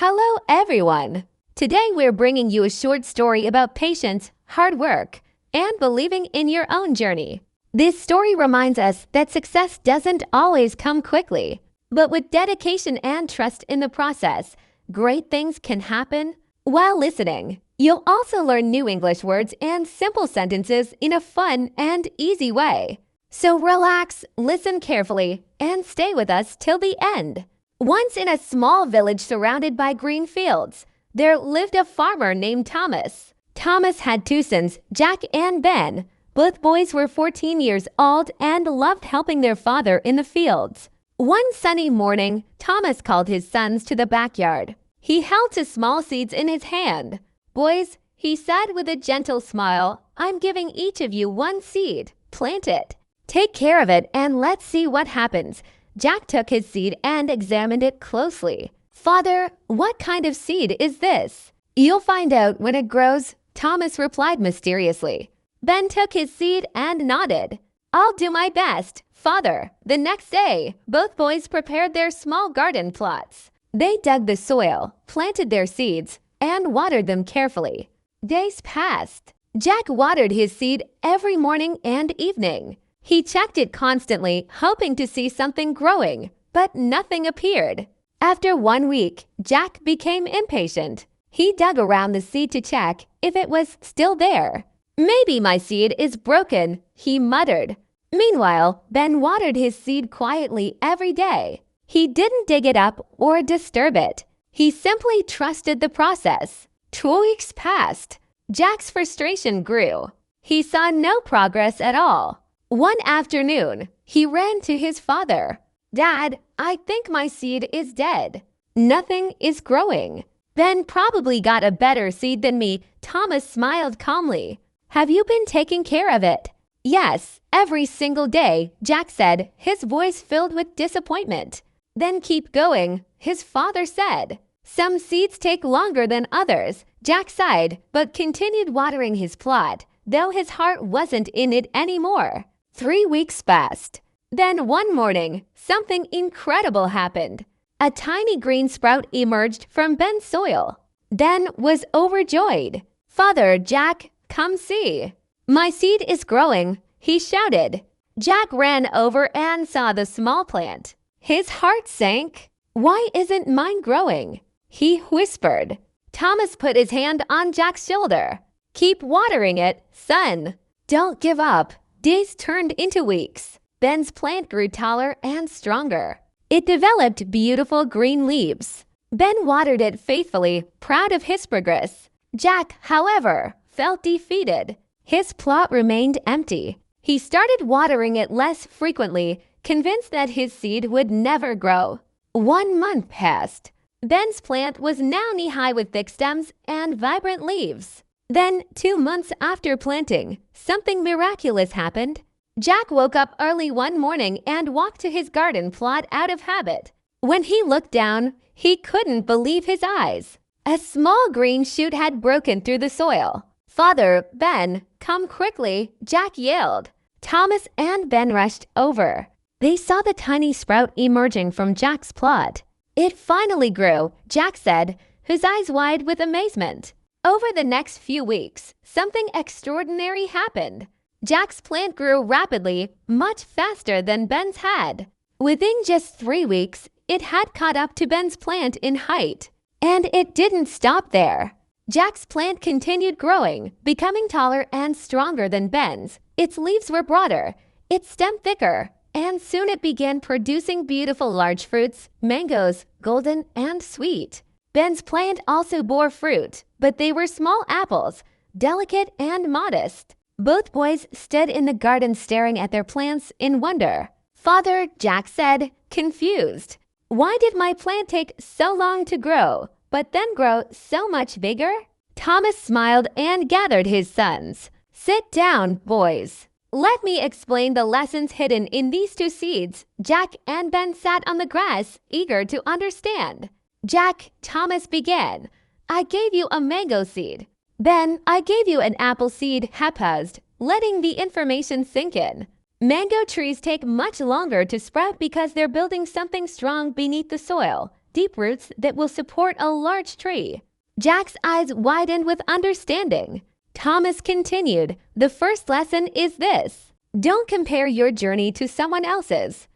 Hello, everyone! Today we're bringing you a short story about patience, hard work, and believing in your own journey. This story reminds us that success doesn't always come quickly, but with dedication and trust in the process, great things can happen. While listening, you'll also learn new English words and simple sentences in a fun and easy way. So relax, listen carefully, and stay with us till the end. Once in a small village surrounded by green fields, there lived a farmer named Thomas. Thomas had two sons, Jack and Ben. Both boys were 14 years old and loved helping their father in the fields. One sunny morning, Thomas called his sons to the backyard. He held two small seeds in his hand. "Boys," he said with a gentle smile, "I'm giving each of you one seed. Plant it. Take care of it and let's see what happens." Jack took his seed and examined it closely. "Father, what kind of seed is this?" "You'll find out when it grows," Thomas replied mysteriously. Ben took his seed and nodded. "I'll do my best, Father." The next day, both boys prepared their small garden plots. They dug the soil, planted their seeds, and watered them carefully. Days passed. Jack watered his seed every morning and evening. He checked it constantly, hoping to see something growing, but nothing appeared. After 1 week, Jack became impatient. He dug around the seed to check if it was still there. "Maybe my seed is broken," he muttered. Meanwhile, Ben watered his seed quietly every day. He didn't dig it up or disturb it. He simply trusted the process. 2 weeks passed. Jack's frustration grew. He saw no progress at all. One afternoon, he ran to his father. "Dad, I think my seed is dead. Nothing is growing." "Ben probably got a better seed than me," Thomas smiled calmly. "Have you been taking care of it?" "Yes, every single day," Jack said, his voice filled with disappointment. "Then keep going," his father said. "Some seeds take longer than others." Jack sighed, but continued watering his plot, though his heart wasn't in it anymore. 3 weeks passed. Then one morning, something incredible happened. A tiny green sprout emerged from Ben's soil. Ben was overjoyed. "Father, Jack, come see. My seed is growing," he shouted. Jack ran over and saw the small plant. His heart sank. "Why isn't mine growing?" he whispered. Thomas put his hand on Jack's shoulder. "Keep watering it, son. Don't give up." Days turned into weeks. Ben's plant grew taller and stronger. It developed beautiful green leaves. Ben watered it faithfully, proud of his progress. Jack, however, felt defeated. His plot remained empty. He started watering it less frequently, convinced that his seed would never grow. 1 month passed. Ben's plant was now knee-high with thick stems and vibrant leaves. Then, 2 months after planting, something miraculous happened. Jack woke up early one morning and walked to his garden plot out of habit. When he looked down, he couldn't believe his eyes. A small green shoot had broken through the soil. "Father, Ben, come quickly," Jack yelled. Thomas and Ben rushed over. They saw the tiny sprout emerging from Jack's plot. "It finally grew," Jack said, his eyes wide with amazement. Over the next few weeks, something extraordinary happened. Jack's plant grew rapidly, much faster than Ben's had. Within just 3 weeks, it had caught up to Ben's plant in height. And it didn't stop there. Jack's plant continued growing, becoming taller and stronger than Ben's. Its leaves were broader, its stem thicker, and soon it began producing beautiful large fruits, mangoes, golden and sweet. Ben's plant also bore fruit, but they were small apples, delicate and modest. Both boys stood in the garden staring at their plants in wonder. "Father," Jack said, confused, "why did my plant take so long to grow, but then grow so much bigger?" Thomas smiled and gathered his sons. "Sit down, boys. Let me explain the lessons hidden in these two seeds." Jack and Ben sat on the grass, eager to understand. "Jack," Thomas began, "I gave you a mango seed. Ben, I gave you an apple seed haphazard, letting the information sink in. Mango trees take much longer to sprout because they're building something strong beneath the soil. deep roots that will support a large tree. Jack's eyes widened with understanding. Thomas continued, "The first lesson is this: don't compare your journey to someone else's.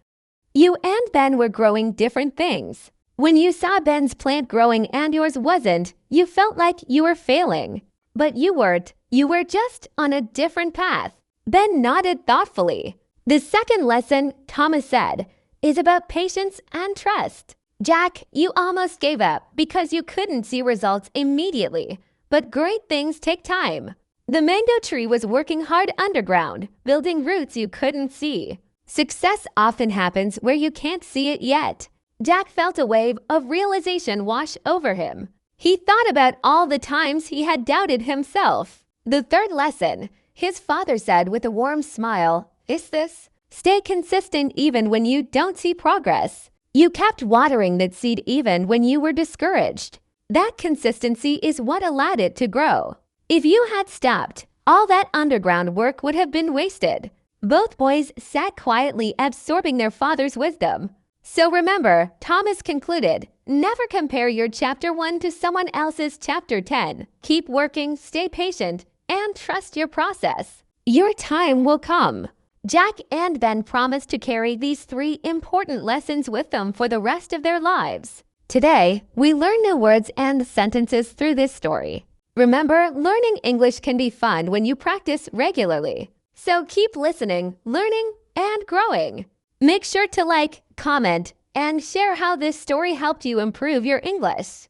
You and Ben were growing different things. When you saw Ben's plant growing and yours wasn't, you felt like you were failing. But you weren't. You were just on a different path." Ben nodded thoughtfully. "The second lesson," Thomas said, "is about patience and trust. Jack, you almost gave up because you couldn't see results immediately. But great things take time." The mango tree was working hard underground, building roots you couldn't see. Success often happens where you can't see it yet. Jack felt a wave of realization wash over him. He thought about all the times he had doubted himself. The third lesson, his father said with a warm smile, is this: stay consistent even when you don't see progress. You kept watering that seed even when you were discouraged. That consistency is what allowed it to grow. If you had stopped, all that underground work would have been wasted. Both boys sat quietly absorbing their father's wisdom. So remember, Thomas concluded, never compare your chapter 1 to someone else's chapter 10. Keep working, stay patient, and trust your process. Your time will come. Jack and Ben promised to carry these 3 important lessons with them for the rest of their lives. Today, we learn new words and sentences through this story. Remember, learning English can be fun when you practice regularly. So keep listening, learning, and growing. Make sure to like, comment, and share how this story helped you improve your English.